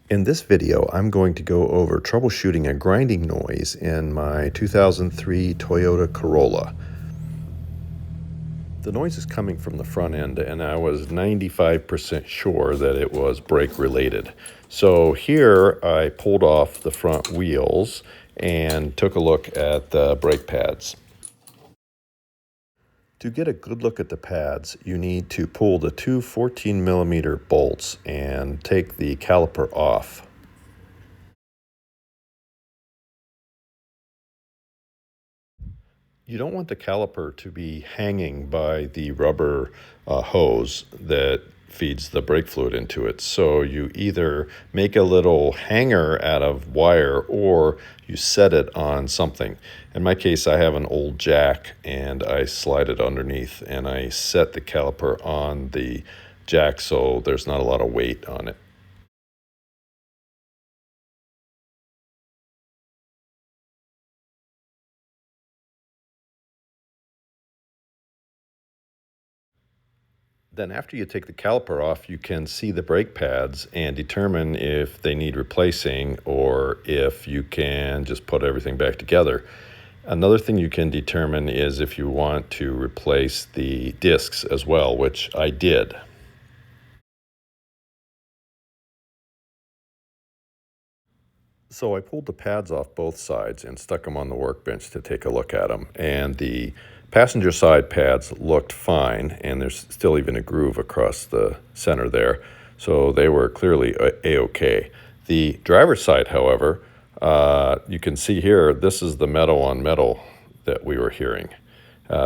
In this video, I'm going to go over troubleshooting a grinding noise in my 2003 Toyota Corolla. The noise is coming from the front end, and I was 95% sure that it was brake related. So here I pulled off the front wheels and took a look at the brake pads. To get a good look at the pads, you need to pull the two 14mm bolts and take the caliper off. You don't want the caliper to be hanging by the rubber hose that feeds the brake fluid into it. So you either make a little hanger out of wire or you set it on something. In my case, I have an old jack and I slide it underneath and I set the caliper on the jack so there's not a lot of weight on it. Then after you take the caliper off, you can see the brake pads and determine if they need replacing or if you can just put everything back together. Another thing you can determine is if you want to replace the discs as well, which I did. So I pulled the pads off both sides and stuck them on the workbench to take a look at them. And the passenger side pads looked fine, and there's still even a groove across the center there. So they were clearly A-OK. The driver's side, however, you can see here, this is the metal on metal that we were hearing.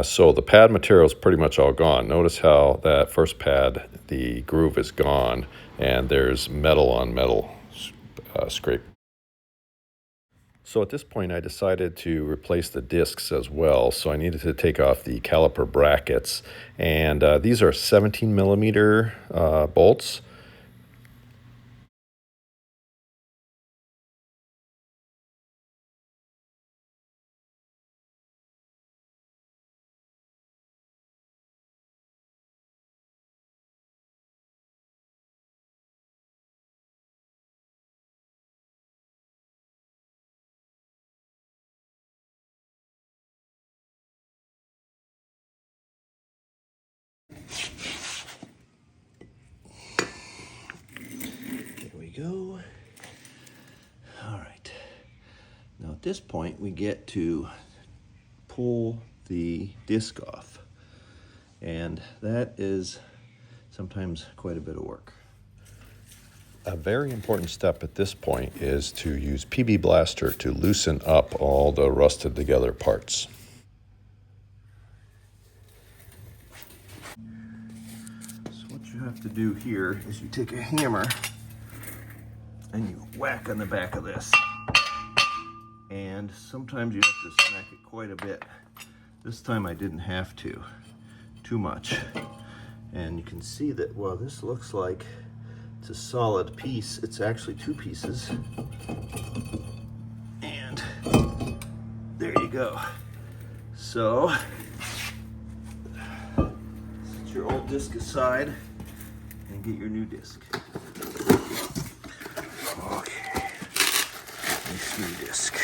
So the pad material is pretty much all gone. Notice how that first pad, the groove is gone, and there's metal on metal scrape. So at this point, I decided to replace the discs as well. So I needed to take off the caliper brackets. And these are 17mm bolts. There we go. All right. Now at this point, we get to pull the disc off. And that is sometimes quite a bit of work. A very important step at this point is to use PB Blaster to loosen up all the rusted together parts. So what you have to do here is you take a hammer and you whack on the back of this. And sometimes you have to smack it quite a bit. This time I didn't have to, too much. And you can see that, well, this looks like it's a solid piece. It's actually two pieces. And there you go. So, set your old disc aside and get your new disc. Okay, nice new disc.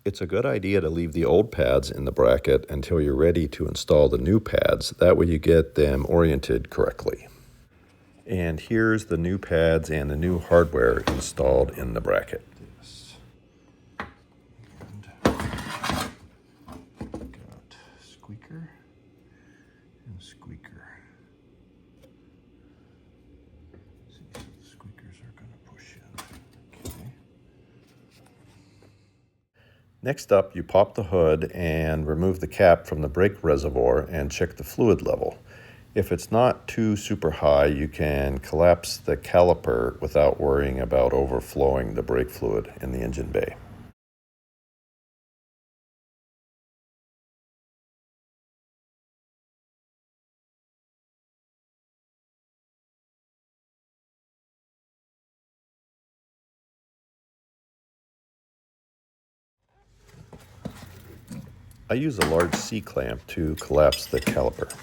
It's a good idea to leave the old pads in the bracket until you're ready to install the new pads. That way you get them oriented correctly. And here's the new pads and the new hardware installed in the bracket. And got squeaker and squeaker. See, so the squeakers are going to push in. Okay. Next up, you pop the hood and remove the cap from the brake reservoir and check the fluid level. If it's not too super high, you can collapse the caliper without worrying about overflowing the brake fluid in the engine bay. I use a large C-clamp to collapse the caliper.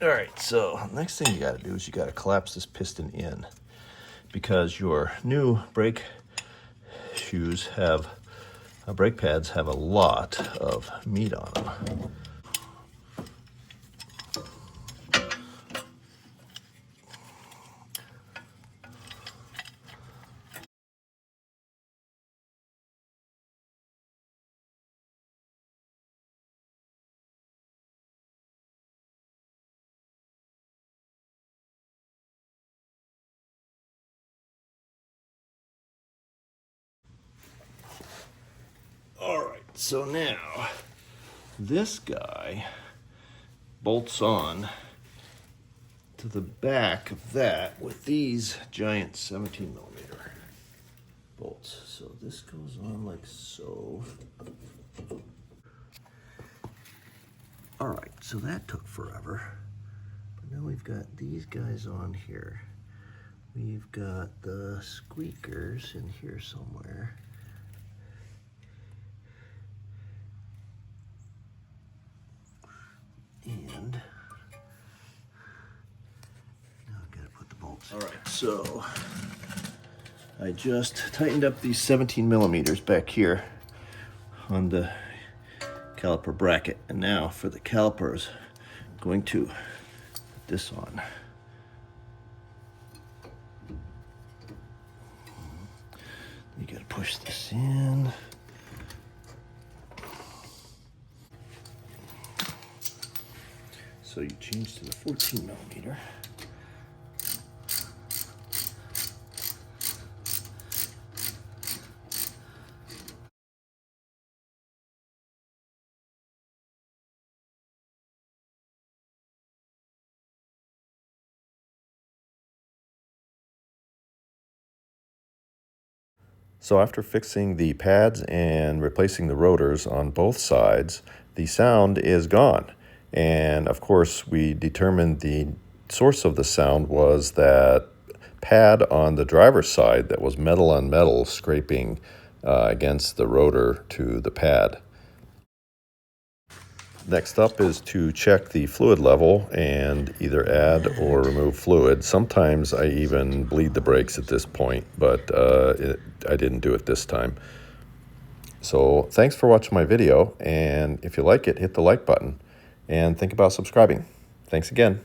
All right, so next thing you got to do is you got to collapse this piston in, because your new brake pads have a lot of meat on them. All right, so now this guy bolts on to the back of that with these giant 17 millimeter bolts. So this goes on like so. All right, so that took forever. But now we've got these guys on here. We've got the squeakers in here somewhere. And now I've got to put the bolts. All right, so I just tightened up these 17 millimeters back here on the caliper bracket. And now for the calipers, I'm going to put this on. You got to push this in. So you change to the 14 millimeter. So after fixing the pads and replacing the rotors on both sides, the sound is gone. And of course, we determined the source of the sound was that pad on the driver's side that was metal on metal scraping against the rotor to the pad. Next up is to check the fluid level and either add or remove fluid. Sometimes I even bleed the brakes at this point, but I didn't do it this time. So thanks for watching my video, and if you like it, hit the like button and think about subscribing. Thanks again.